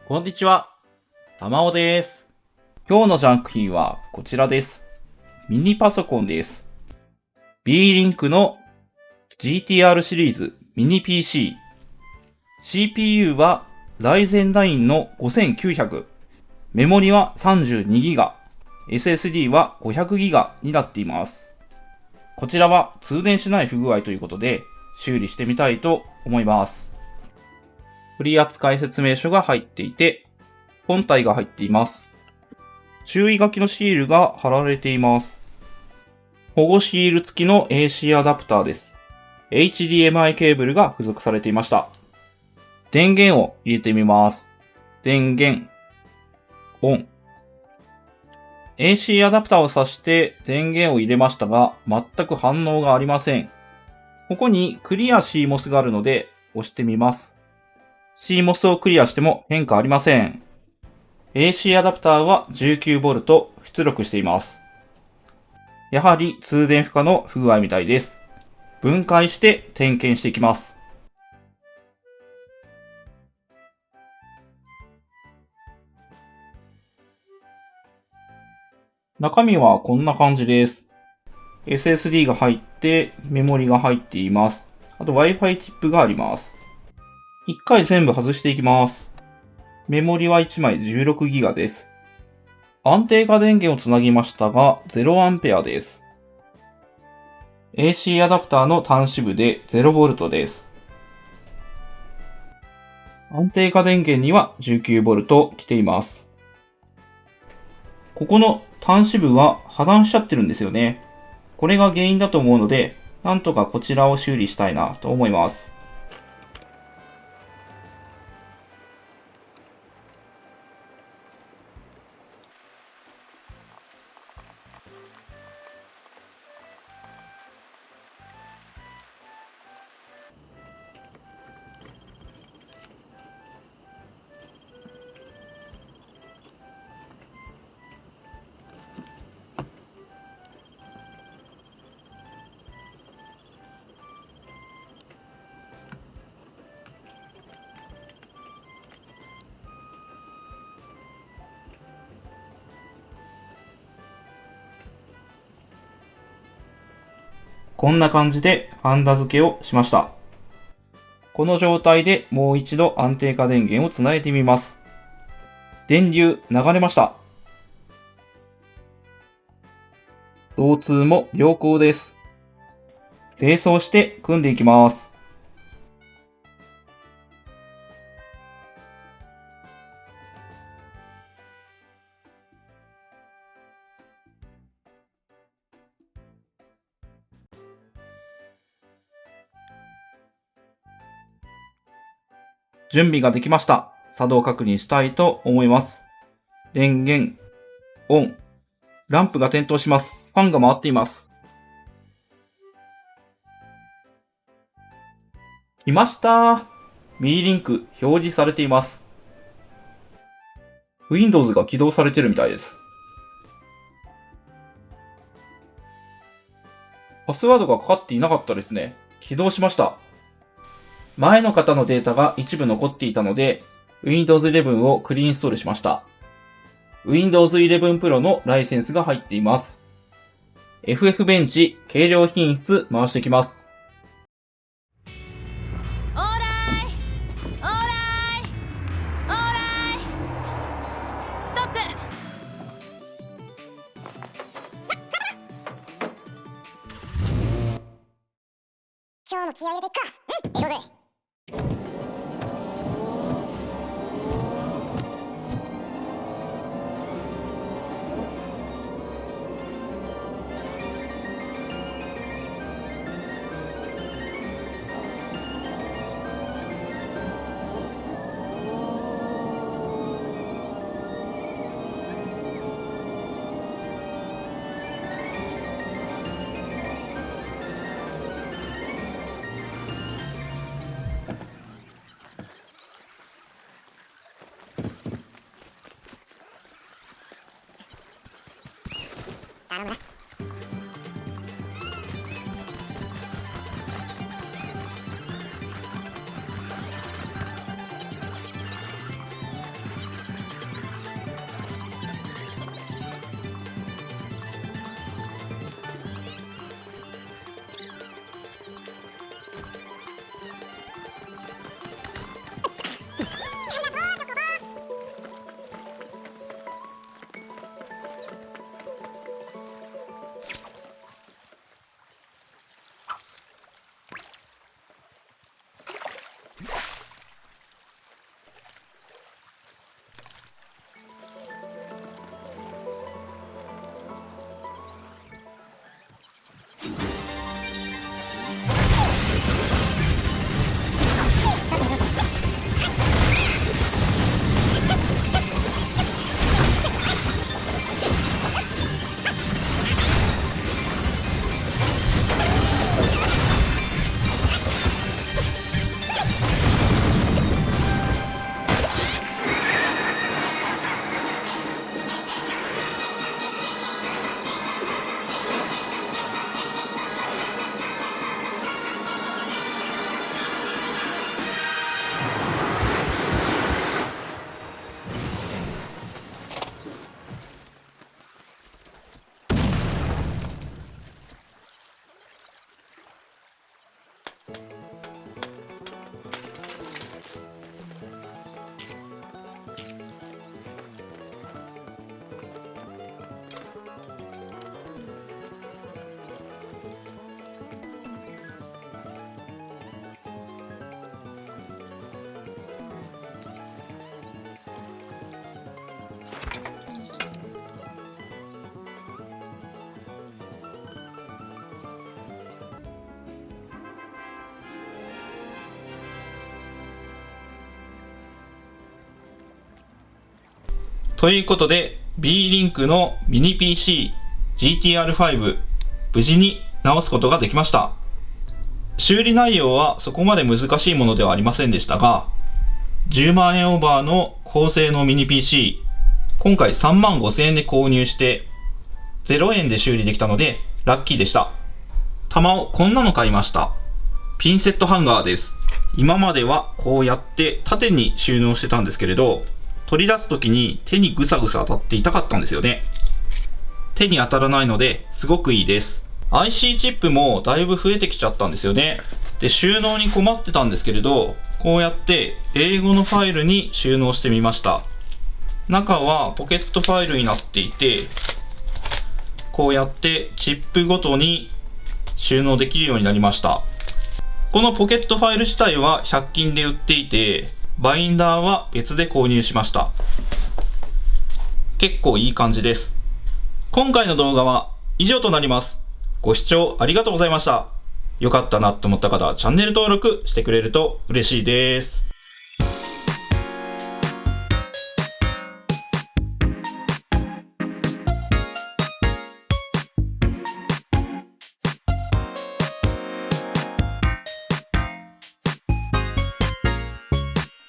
こんにちは、たまおです。今日のジャンク品はこちらです。ミニパソコンです。B-Link の GTR シリーズミニ PC。CPU は Ryzen 9の5900。メモリは 32GB。SSD は 500GB になっています。こちらは通電しない不具合ということで修理してみたいと思います。取扱説明書が入っていて、本体が入っています。注意書きのシールが貼られています。保護シール付きの AC アダプターです。HDMI ケーブルが付属されていました。電源を入れてみます。電源、オン。AC アダプターを挿して電源を入れましたが、全く反応がありません。ここにクリア CMOS があるので押してみます。CMOS をクリアしても変化ありません。AC アダプターは 19V 出力しています。やはり通電負荷の不具合みたいです。分解して点検していきます。中身はこんな感じです。SSD が入ってメモリが入っています。あと Wi-Fi チップがあります。一回全部外していきます。メモリは1枚 16GB です。安定化電源をつなぎましたが 0A です。AC アダプターの端子部で 0V です。安定化電源には 19V 来ています。ここの端子部は破断しちゃってるんですよね。これが原因だと思うので、なんとかこちらを修理したいなと思います。こんな感じでハンダ付けをしました。この状態でもう一度安定化電源をつないでみます。電流流れました。導通も良好です。清掃して組んでいきます。準備ができました。作動確認したいと思います。電源、オン。ランプが点灯します。ファンが回っています。来ました。B-Link表示されています。Windows が起動されてるみたいです。パスワードがかかっていなかったですね。起動しました。前の方のデータが一部残っていたので、Windows 11をクリーンインストールしました。Windows 11 Pro のライセンスが入っています。FF ベンチ軽量品質回していきます。オーライオーライオーライストップ。今日も気合い入れてっか。うん、エロで。頼むな。ということで、B リンクのミニ PC GTR5 無事に直すことができました。修理内容はそこまで難しいものではありませんでしたが、10万円オーバーの高性能ミニ PC、今回3万5千円で購入して0円で修理できたのでラッキーでした。玉をこんなの買いました。ピンセットハンガーです。今まではこうやって縦に収納してたんですけれど、取り出す時に手にぐさぐさ当たって痛かったんですよね。手に当たらないのですごくいいです。IC チップもだいぶ増えてきちゃったんですよね。で、収納に困ってたんですけれど、こうやって英語のファイルに収納してみました。中はポケットファイルになっていて、こうやってチップごとに収納できるようになりました。このポケットファイル自体は100均で売っていて、バインダーは別で購入しました。結構いい感じです。今回の動画は以上となります。ご視聴ありがとうございました。よかったなと思った方はチャンネル登録してくれると嬉しいです。